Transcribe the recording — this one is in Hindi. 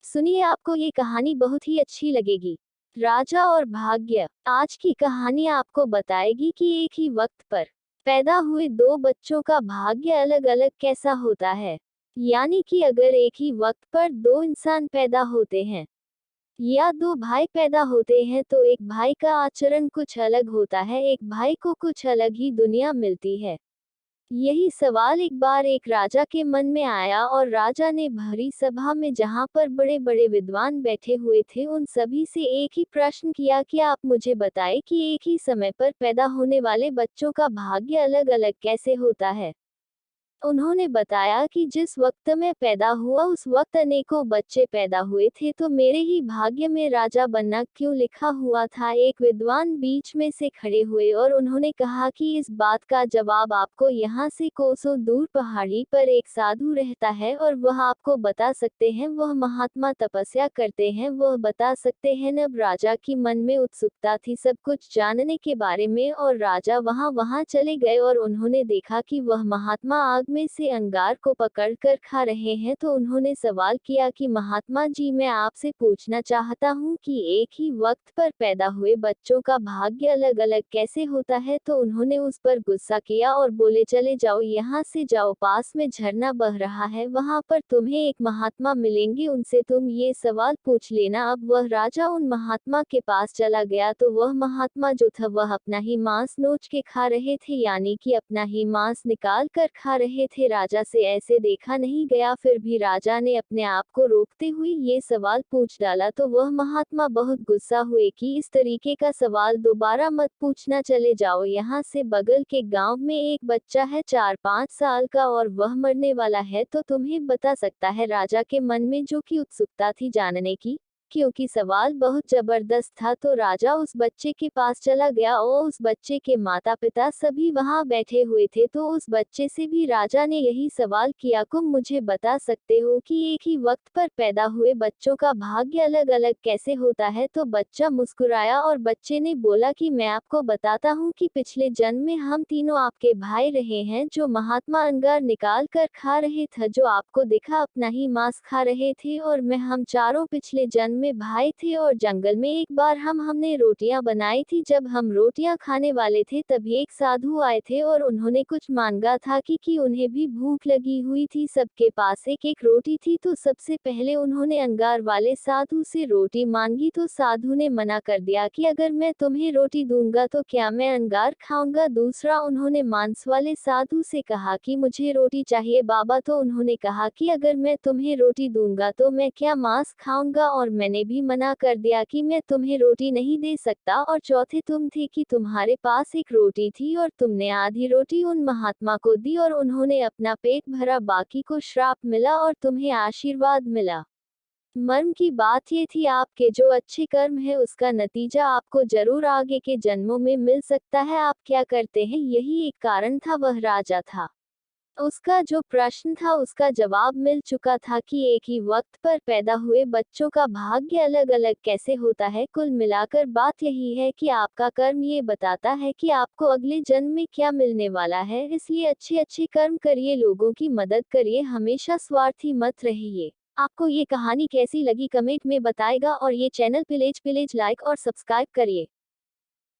सुनिए, आपको ये कहानी बहुत ही अच्छी लगेगी। राजा और भाग्य। आज की कहानी आपको बताएगी कि एक ही वक्त पर पैदा हुए दो बच्चों का भाग्य अलग-अलग कैसा होता है। यानी कि अगर एक ही वक्त पर दो इंसान पैदा होते हैं या दो भाई पैदा होते हैं तो एक भाई का आचरण कुछ अलग होता है, एक भाई को कुछ अलग ही दुनिया मिलती है। यही सवाल एक बार एक राजा के मन में आया और राजा ने भरी सभा में जहां पर बड़े बड़े विद्वान बैठे हुए थे उन सभी से एक ही प्रश्न किया कि आप मुझे बताएं कि एक ही समय पर पैदा होने वाले बच्चों का भाग्य अलग अलग कैसे होता है। उन्होंने बताया कि जिस वक्त मैं पैदा हुआ उस वक्त अनेकों बच्चे पैदा हुए थे तो मेरे ही भाग्य में राजा बनना क्यों लिखा हुआ था। एक विद्वान बीच में से खड़े हुए और उन्होंने कहा कि इस बात का जवाब आपको यहाँ से कोसों दूर पहाड़ी पर एक साधु रहता है और वह आपको बता सकते हैं। वह महात्मा तपस्या करते हैं, वह बता सकते हैं। अब राजा की मन में उत्सुकता थी सब कुछ जानने के बारे में और राजा वहां चले गए और उन्होंने देखा कि वह महात्मा आग में से अंगार को पकड़कर खा रहे हैं। तो उन्होंने सवाल किया कि महात्मा जी, मैं आपसे पूछना चाहता हूँ कि एक ही वक्त पर पैदा हुए बच्चों का भाग्य अलग अलग कैसे होता है। तो उन्होंने उस पर गुस्सा किया और बोले, चले जाओ यहाँ से, जाओ, पास में झरना बह रहा है, वहां पर तुम्हें एक महात्मा मिलेंगे, उनसे तुम ये सवाल पूछ लेना। अब वह राजा उन महात्मा के पास चला गया तो वह महात्मा जो था वह अपना ही मांस नोच के खा रहे थे, यानी कि अपना ही मांस निकाल कर खा रहे थे। राजा से ऐसे देखा नहीं गया, फिर भी राजा ने अपने आप को रोकते हुए ये सवाल पूछ डाला तो वह महात्मा बहुत गुस्सा हुए कि इस तरीके का सवाल दोबारा मत पूछना, चले जाओ यहाँ से। बगल के गांव में एक बच्चा है 4-5 साल का और वह मरने वाला है तो तुम्हें बता सकता है। राजा के मन में जो कि उत्सुकता थी जानने की, क्योंकि सवाल बहुत जबरदस्त था, तो राजा उस बच्चे के पास चला गया और उस बच्चे के माता पिता सभी वहां बैठे हुए थे। तो उस बच्चे से भी राजा ने यही सवाल किया, तुम मुझे बता सकते हो कि एक ही वक्त पर पैदा हुए बच्चों का भाग्य अलग अलग कैसे होता है। तो बच्चा मुस्कुराया और बच्चे ने बोला कि मैं आपको बताता हूँ कि पिछले जन्म में हम तीनों आपके भाई रहे हैं जो महात्मा अंगार निकाल कर खा रहे थे, जो आपको दिखा अपना ही मांस खा रहे थे, और मैं, हम चारों पिछले जन्म में भाई थे। और जंगल में एक बार हमने रोटियां बनाई थी, जब हम रोटियां खाने वाले थे तभी एक साधु आए थे और उन्होंने कुछ मांगा था कि उन्हें भी भूख लगी हुई थी। सबके पास एक एक रोटी थी, तो सबसे पहले उन्होंने अंगार वाले साधु से रोटी मांगी तो साधु ने मना कर दिया कि अगर मैं तुम्हें रोटी दूंगा तो क्या मैं अंगार खाऊंगा। दूसरा उन्होंने मांस वाले साधु से कहा कि मुझे रोटी चाहिए बाबा, तो उन्होंने कहा कि अगर मैं तुम्हें रोटी दूंगा तो मैं क्या मांस खाऊंगा, और मैंने भी मना कर दिया कि मैं तुम्हें रोटी नहीं दे सकता। और चौथे तुम थे कि तुम्हारे पास एक रोटी थी और तुमने आधी रोटी उन महात्मा को दी और उन्होंने अपना पेट भरा, बाकी को श्राप मिला और तुम्हें आशीर्वाद मिला। मर्म की बात ये थी, आपके जो अच्छे कर्म है उसका नतीजा आपको जरूर आगे के जन्मों में मिल सकता है। आप क्या करते हैं, यही एक कारण था। वह राजा था, उसका जो प्रश्न था उसका जवाब मिल चुका था कि एक ही वक्त पर पैदा हुए बच्चों का भाग्य अलग अलग कैसे होता है। कुल मिलाकर बात यही है कि आपका कर्म ये बताता है कि आपको अगले जन्म में क्या मिलने वाला है। इसलिए अच्छे अच्छे कर्म करिए, लोगों की मदद करिए, हमेशा स्वार्थी मत रहिए। आपको ये कहानी कैसी लगी कमेंट में बताएगा और ये चैनल प्लीज लाइक और सब्सक्राइब करिए।